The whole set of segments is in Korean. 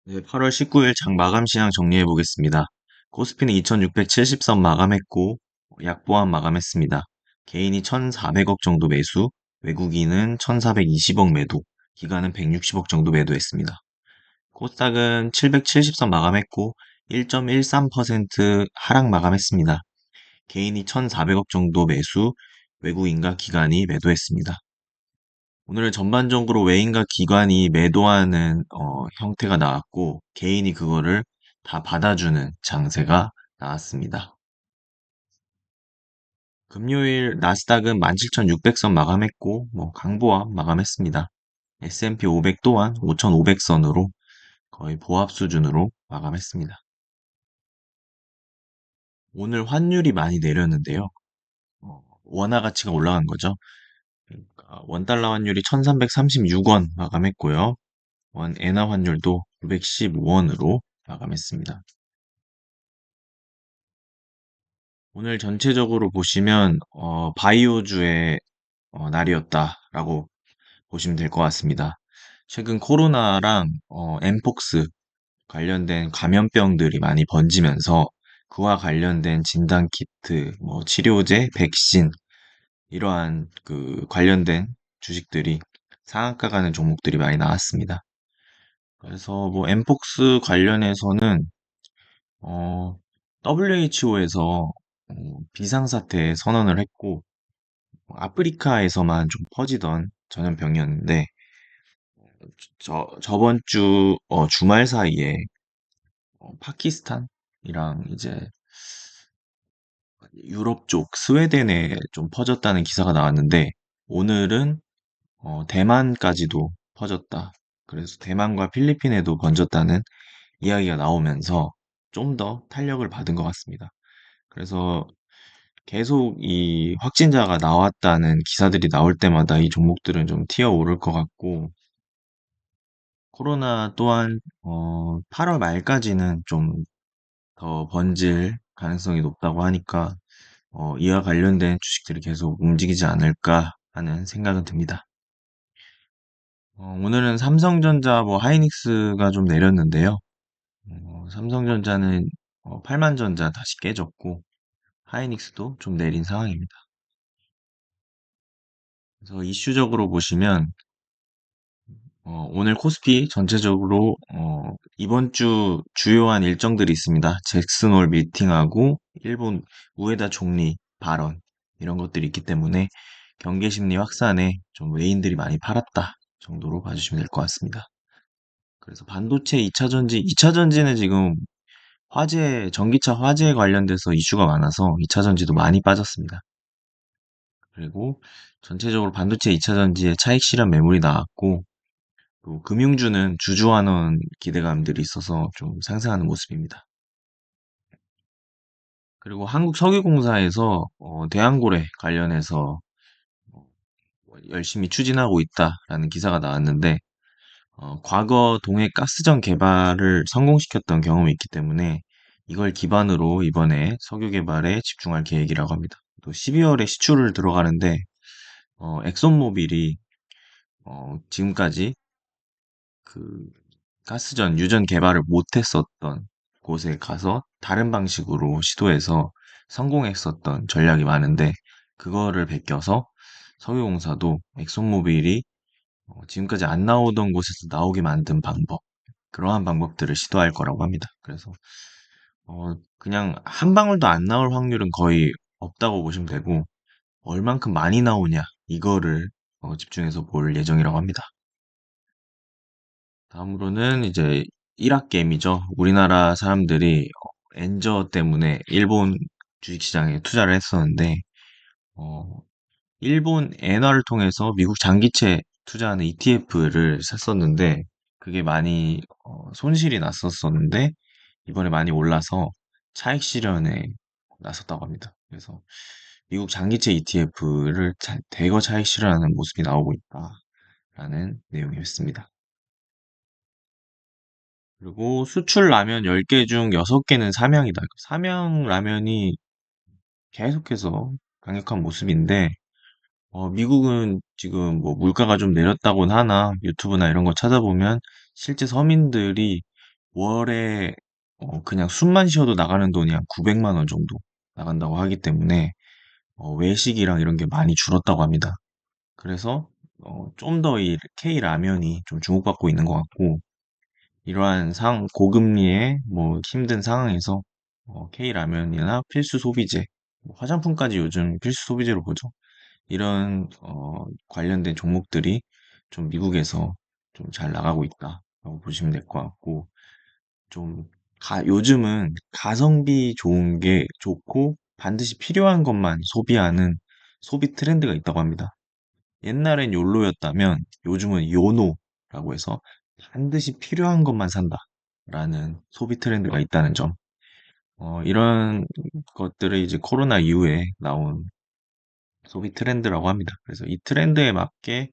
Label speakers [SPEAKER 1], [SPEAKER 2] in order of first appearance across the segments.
[SPEAKER 1] 네, 8월 19일 장 마감 시황 정리해 보겠습니다. 코스피는 2670선 마감했고, 약보합 마감했습니다. 개인이 1400억 정도 매수, 외국인은 1420억 매도, 기관은 160억 정도 매도했습니다. 코스닥은 770선 마감했고, 1.13% 하락 마감했습니다. 개인이 1400억 정도 매수, 외국인과 기관이 매도했습니다. 오늘은 전반적으로 외인과 기관이 매도하는 형태가 나왔고 개인이 그거를 다 받아주는 장세가 나왔습니다. 금요일 나스닥은 17,600선 마감했고 강보합 마감했습니다. S&P 500 또한 5,500선으로 거의 보합 수준으로 마감했습니다. 오늘 환율이 많이 내렸는데요. 원화 가치가 올라간 거죠. 그러니까 원달러 환율이 1,336원 마감했고요. 원 엔화 환율도 915원으로 마감했습니다. 오늘 전체적으로 보시면 바이오주의 날이었다라고 보시면 될 것 같습니다. 최근 코로나랑 엠폭스 관련된 감염병들이 많이 번지면서 그와 관련된 진단 키트, 치료제, 백신 이러한 그 관련된 주식들이 상한가 가는 종목들이 많이 나왔습니다. 그래서 엠폭스 관련해서는 WHO에서 비상사태 선언을 했고, 아프리카에서만 좀 퍼지던 전염병이었는데, 저번 주, 주말 사이에, 파키스탄이랑 이제 유럽 쪽, 스웨덴에 좀 퍼졌다는 기사가 나왔는데, 오늘은, 대만까지도 퍼졌다. 그래서 대만과 필리핀에도 번졌다는 이야기가 나오면서 좀 더 탄력을 받은 것 같습니다. 그래서 계속 이 확진자가 나왔다는 기사들이 나올 때마다 이 종목들은 좀 튀어 오를 것 같고, 코로나 또한, 8월 말까지는 좀 더 번질 가능성이 높다고 하니까, 이와 관련된 주식들이 계속 움직이지 않을까 하는 생각은 듭니다. 오늘은 삼성전자, 하이닉스가 좀 내렸는데요. 삼성전자는 8만전자 다시 깨졌고, 하이닉스도 좀 내린 상황입니다. 그래서 이슈적으로 보시면 오늘 코스피 전체적으로 이번 주 주요한 일정들이 있습니다. 잭슨홀 미팅하고 일본 우에다 총리 발언 이런 것들이 있기 때문에 경계 심리 확산에 좀 외인들이 많이 팔았다 정도로 봐주시면 될 것 같습니다. 그래서 반도체 2차 전지, 2차 전지는 지금 전기차 화재 관련돼서 이슈가 많아서 2차 전지도 많이 빠졌습니다. 그리고 전체적으로 반도체 2차 전지에 차익 실현 매물이 나왔고 또 금융주는 주주환원 기대감들이 있어서 좀 상승하는 모습입니다. 그리고 한국석유공사에서 대한고래 관련해서 어, 열심히 추진하고 있다라는 기사가 나왔는데 과거 동해 가스전 개발을 성공시켰던 경험이 있기 때문에 이걸 기반으로 이번에 석유 개발에 집중할 계획이라고 합니다. 또 12월에 시추를 들어가는데 엑손모빌이 지금까지 그 가스전 유전 개발을 못했었던 곳에 가서 다른 방식으로 시도해서 성공했었던 전략이 많은데 그거를 베껴서 석유공사도 엑손모빌이 지금까지 안 나오던 곳에서 나오게 만든 방법 그러한 방법들을 시도할 거라고 합니다. 그래서 그냥 한 방울도 안 나올 확률은 거의 없다고 보시면 되고 얼만큼 많이 나오냐 이거를 집중해서 볼 예정이라고 합니다. 다음으로는 이제 일학게임이죠. 우리나라 사람들이 엔저 때문에 일본 주식시장에 투자를 했었는데, 어, 일본 엔화를 통해서 미국 장기채 투자하는 ETF를 샀었는데, 그게 많이 손실이 났었었는데, 이번에 많이 올라서 차익 실현에 나섰다고 합니다. 그래서 미국 장기채 ETF를 대거 차익 실현하는 모습이 나오고 있다라는 내용이었습니다. 그리고 수출 라면 10개 중 6개는 삼양이다. 삼양 라면이 계속해서 강력한 모습인데, 미국은 지금 물가가 좀 내렸다고는 하나, 유튜브나 이런 거 찾아보면 실제 서민들이 월에 그냥 숨만 쉬어도 나가는 돈이 한 900만 원 정도 나간다고 하기 때문에 외식이랑 이런 게 많이 줄었다고 합니다. 그래서 좀 더 이 K라면이 좀 주목받고 있는 것 같고 이러한 고금리의 뭐 힘든 상황에서 K라면이나 필수 소비재, 뭐 화장품까지 요즘 필수 소비재로 보죠. 이런 관련된 종목들이 좀 미국에서 좀 잘 나가고 있다라고 보시면 될 것 같고 좀 요즘은 가성비 좋은 게 좋고 반드시 필요한 것만 소비하는 소비 트렌드가 있다고 합니다. 옛날엔 욜로였다면 요즘은 요노라고 해서 반드시 필요한 것만 산다라는 소비 트렌드가 있다는 점. 이런 것들을 이제 코로나 이후에 나온 소비 트렌드라고 합니다. 그래서 이 트렌드에 맞게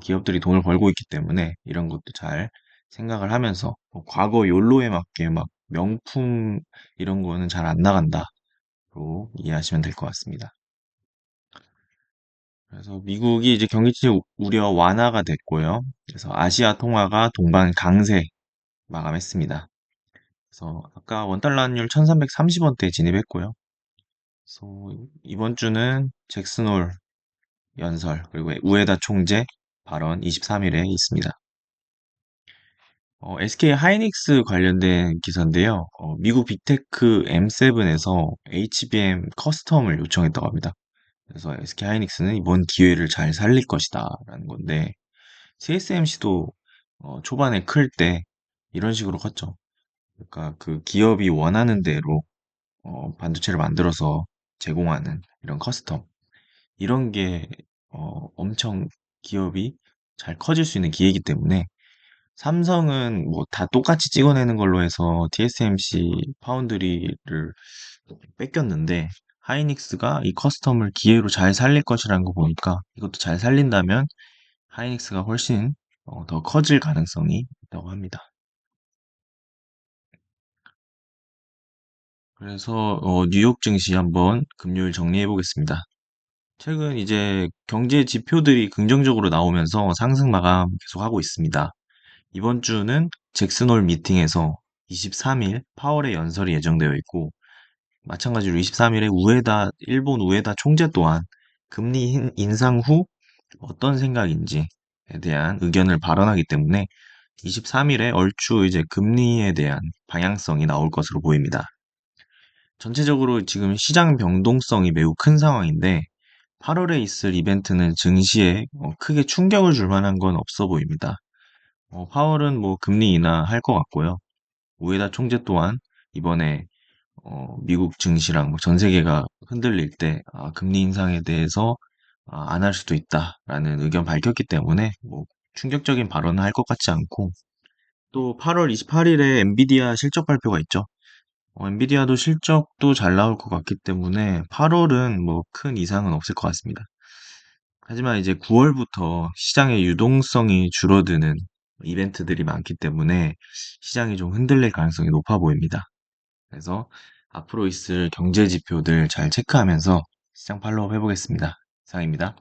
[SPEAKER 1] 기업들이 돈을 벌고 있기 때문에 이런 것도 잘 생각을 하면서 과거 욜로에 맞게 막 명품 이런 거는 잘 안 나간다로 이해하시면 될 것 같습니다. 그래서 미국이 이제 경기지 우려 완화가 됐고요. 그래서 아시아 통화가 동반 강세 마감했습니다. 그래서 아까 원달러 환율 1330원대에 진입했고요. 그래서 이번 주는 잭슨홀 연설 그리고 우에다 총재 발언 23일에 있습니다. SK 하이닉스 관련된 기사인데요. 미국 빅테크 M7에서 HBM 커스텀을 요청했다고 합니다. 그래서 SK 하이닉스는 이번 기회를 잘 살릴 것이다라는 건데 TSMC도 초반에 클 때 이런 식으로 컸죠. 그러니까 그 기업이 원하는 대로 반도체를 만들어서 제공하는 이런 커스텀 이런 게 엄청 기업이 잘 커질 수 있는 기회이기 때문에 삼성은 뭐 다 똑같이 찍어내는 걸로 해서 TSMC 파운드리를 뺏겼는데 하이닉스가 이 커스텀을 기회로 잘 살릴 것이라는 거 보니까 이것도 잘 살린다면 하이닉스가 훨씬 더 커질 가능성이 있다고 합니다. 그래서 뉴욕 증시 한번 금요일 정리해 보겠습니다. 최근 이제 경제 지표들이 긍정적으로 나오면서 상승 마감 계속하고 있습니다. 이번 주는 잭슨홀 미팅에서 23일 파월의 연설이 예정되어 있고 마찬가지로 23일에 일본 우에다 총재 또한 금리 인상 후 어떤 생각인지에 대한 의견을 발언하기 때문에 23일에 얼추 이제 금리에 대한 방향성이 나올 것으로 보입니다. 전체적으로 지금 시장 변동성이 매우 큰 상황인데 8월에 있을 이벤트는 증시에 크게 충격을 줄 만한 건 없어 보입니다. 파월은 뭐 금리 인하할 것 같고요. 우에다 총재 또한 이번에 미국 증시랑 뭐전 세계가 흔들릴 때 금리 인상에 대해서 안 할 수도 있다라는 의견 밝혔기 때문에 뭐 충격적인 발언을 할 것 같지 않고 또 8월 28일에 엔비디아 실적 발표가 있죠. 엔비디아도 실적도 잘 나올 것 같기 때문에 8월은 뭐 큰 이상은 없을 것 같습니다. 하지만 이제 9월부터 시장의 유동성이 줄어드는 이벤트들이 많기 때문에 시장이 좀 흔들릴 가능성이 높아 보입니다. 그래서 앞으로 있을 경제 지표들 잘 체크하면서 시장 팔로우 해보겠습니다. 이상입니다.